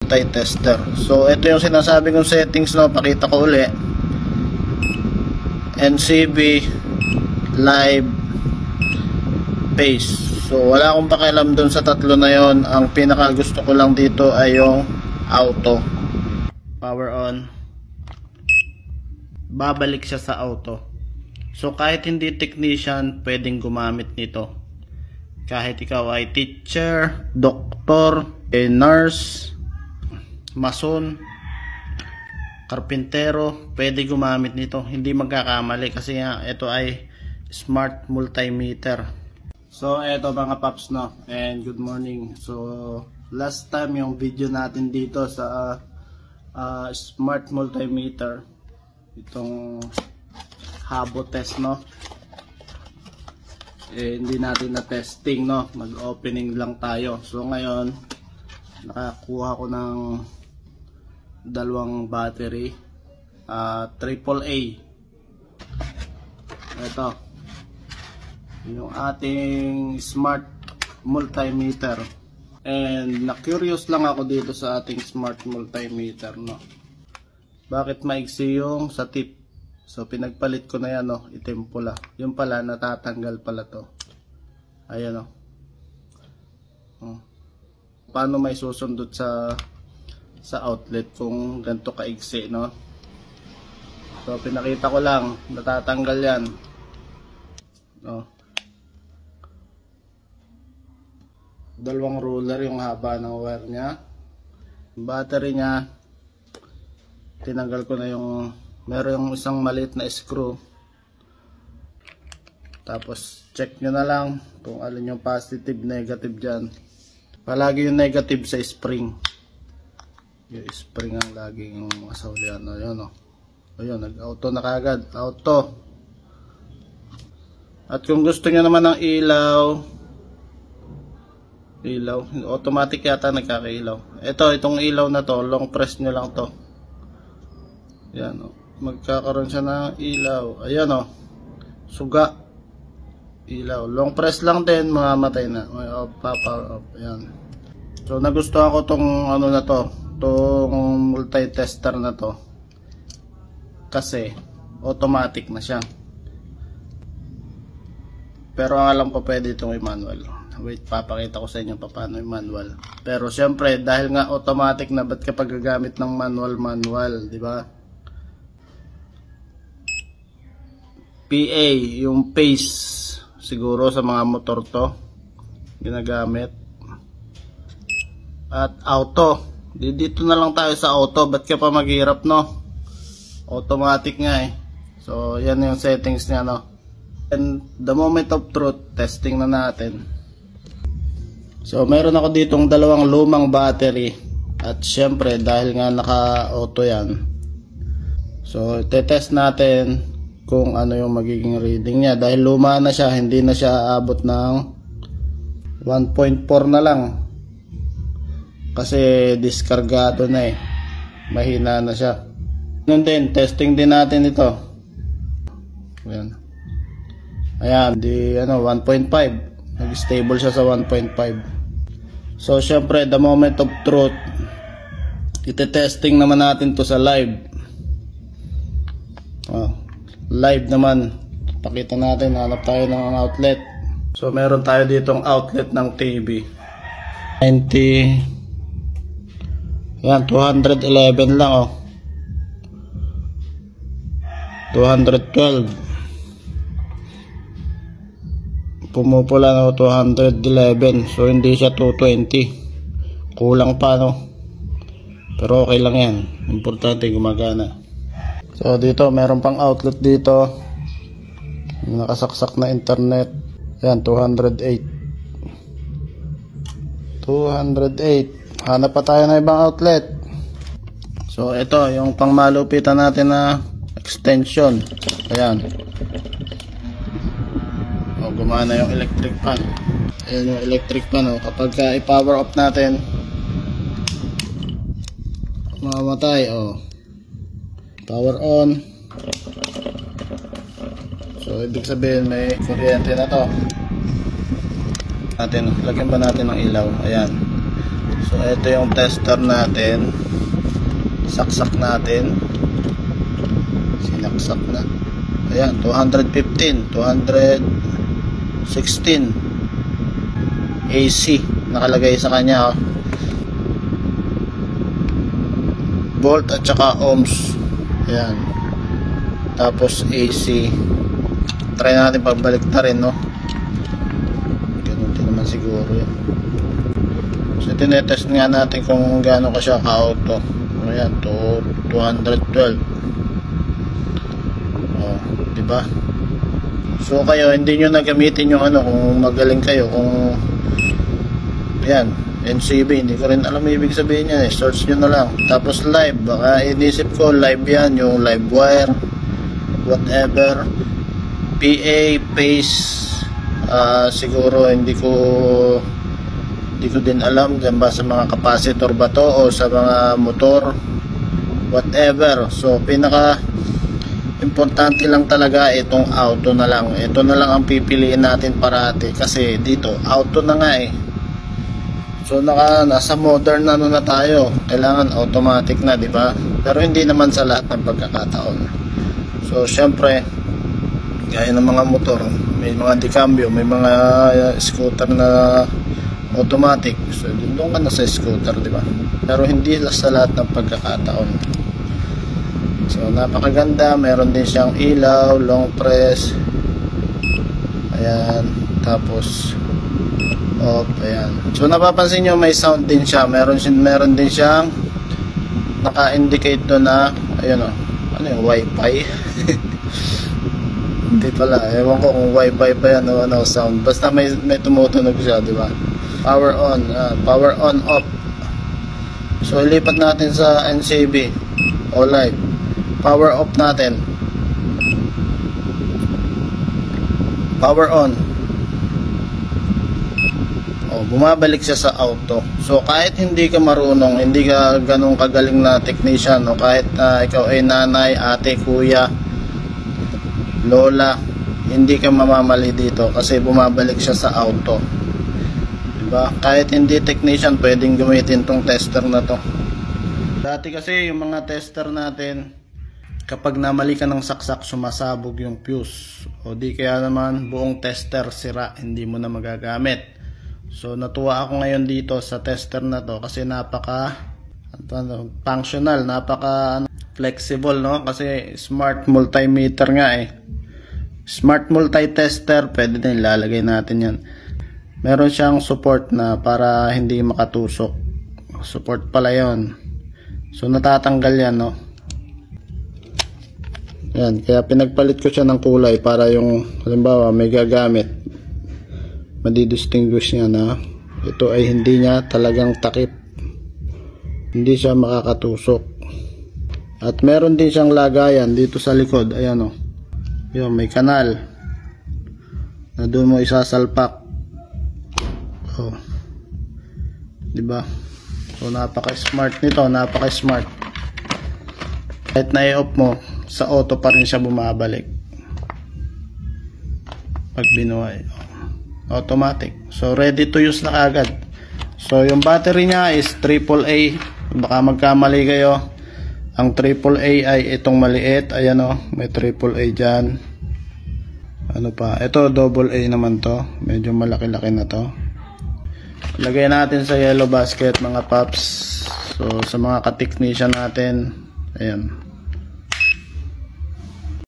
multi-tester. So ito yung sinasabi kong settings, no, pakita ko uli. NCB, live, pace. So wala akong pakialam dun sa tatlo na yon. Ang pinaka gusto ko lang dito ay yung auto. Power on, babalik siya sa auto. So kahit hindi technician, pwedeng gumamit nito. Kahit ikaw ay teacher, doktor, nurse, mason, karpintero, pwede gumamit nito. Hindi magkakamali kasi nga ito ay smart multimeter. So eto mga paps, no, and good morning. So last time yung video natin dito sa smart multimeter, itong habo test, no, hindi natin na testing, no, mag-opening lang tayo. So ngayon nakakuha ko ng dalawang battery, AAA. Ito yung ating smart multimeter, and na-curious lang ako dito sa ating smart multimeter, no, bakit maiksi yung sa tip. So pinagpalit ko na yan, no, itim pula. Yung pala natatanggal pala to. Ayan, no. Paano may susundot sa outlet kung ganito kaiksi, no? So pinakita ko lang, natatanggal yan, no. Dalawang ruler yung haba ng wire nya. Battery nya, tinanggal ko na yung, meron yung isang maliit na screw. Tapos check nyo na lang kung alin yung positive, negative dyan. Palagi yung negative sa spring. Yung spring ang laging masawlian. Ayun, o. Ayun, nag-auto na kagad. Auto. At kung gusto nyo naman ng ilaw, automatic yata nagkakailaw. Itong ilaw na to, long press nyo lang to. Yan, o. Magkakaroon siya ng ilaw. Ayan, o. Suga. Ilaw. Long press lang din, mamamatay na. May off, power off. Ayan. So nagustuhan ko tong ano na to, tong multi-tester na to, kasi automatic na siya. Pero ang alam ko pwede itong manual. Wait, papakita ko sa inyo paano yung manual. Pero syempre dahil nga automatic na, ba't kapag gagamit ng manual, di ba? PA, yung pace siguro sa mga motor to ginagamit. At auto, dito na lang tayo sa auto. Ba't ka pa maghirap, no? Automatic nga eh. So yan yung settings niya, no. And the moment of truth, testing na natin. So meron ako ditong dalawang lumang battery. At syempre dahil nga naka-auto yan, so tetest natin kung ano yung magiging reading niya. Dahil luma na siya, hindi na siya aabot ng 1.4 na lang. Kasi diskargado na eh. Mahina na siya. Ganun din, testing din natin ito. Ayan. Ayan, di 1.5. Nag-stable siya sa 1.5. So syempre the moment of truth, ite-testing naman natin to sa live. Live naman, pakita natin, hanap tayo ng outlet. So meron tayo ditong outlet ng TV 90. Yan, 211 lang, oh. 212. Pumupula na 211. So hindi siya 220. Kulang pa, no? Pero okay lang yan. Importante gumagana. So dito meron pang outlet dito. Nakasaksak na internet. Yan, 208. 208. Hanap pa tayo na ibang outlet. So ito yung pangmalupitan natin na extension. Ayan. O, gumana yung electric fan. Ayan yung electric fan, o. Kapag i-power off natin, mamamatay, o. Power on. So ibig sabihin may kuryente na to. Lagyan ba natin ng ilaw? Ayan. So ito yung tester natin. Saksak natin. Sinaksak na. Ayan, 215, 216 AC nakalagay sa kanya, oh. Volt at saka ohms. Ayan. Tapos AC. Try natin pagbalik na rin, no. Ganun din naman siguro yan. So tinetest nga natin kung gaano ka siya ka-auto. Ayan, 212. Oh, diba? So kayo, hindi nyo nagamitin yung ano, kung magaling kayo, kung yan, NCB, hindi ko rin alam ibig sabihin niya, search nyo na lang. Tapos live, baka inisip ko live yan, yung live wire, whatever, PA, pace, siguro hindi ko din alam dyan ba sa mga capacitor ba to o sa mga motor, whatever. So pinaka importante lang talaga itong auto na lang. Ito na lang ang pipiliin natin parati kasi dito auto na nga eh. So nasa modern na na tayo, kailangan automatic na, di ba? Pero hindi naman sa lahat ng pagkakataon. So syempre gaya ng mga motor, may mga decambio, may mga scooter na automatic. So doon ka na sa scooter, di ba? Pero hindi sa lahat ng pagkakataon. So napakaganda, meron din siyang ilaw, long press. Ayan, tapos off, ayan. So napapansin nyo may sound din siya. Meron din siyang naka-indicate doon na ayun o, ano yung wifi. Hindi pala, ewan ko kung wifi pa yan o ano sound. Basta may tumutunog siya, di ba? Power on, power on off. So ilipat natin sa NCB o live. Power off natin. Power on. Oh, bumabalik siya sa auto. So kahit hindi ka marunong, hindi ka ganun kagaling na technician, no? Kahit ikaw ay nanay, ate, kuya, lola, hindi ka mamamali dito kasi bumabalik siya sa auto. Diba? Kahit hindi technician, pwedeng gamitin tong tester na to. Dati kasi yung mga tester natin, kapag namali ka ng saksak, sumasabog yung fuse. O di kaya naman buong tester sira, hindi mo na magagamit. So natuwa ako ngayon dito sa tester na to kasi napaka functional, napaka flexible, no? Kasi smart multimeter nga eh. Smart multi-tester, pwede din ilalagay natin yan. Meron siyang support na para hindi makatusok. Support pala yon. So natatanggal yan, no? Yan, kaya pinagpalit ko siya ng kulay para yung halimbawa may gagamit, madidistinguish niya na ito ay hindi niya talagang takip, hindi siya makakatusok. At meron din siyang lagayan dito sa likod, ayan o, yun, may kanal na doon mo isasalpak. Oh, diba? So napaka smart nito, napaka smart. Kahit na i-off mo, sa auto pa rin siya bumabalik pag binuhay. Automatic. So ready to use na agad. So yung battery niya is AAA. Baka magkamali kayo. Ang AAA ay itong maliit. Ayan o, may AAA dyan. Ano pa? Ito AA naman to. Medyo malaki-laki na to. Lagay natin sa yellow basket mga paps. So sa mga ka-technician natin, ayan.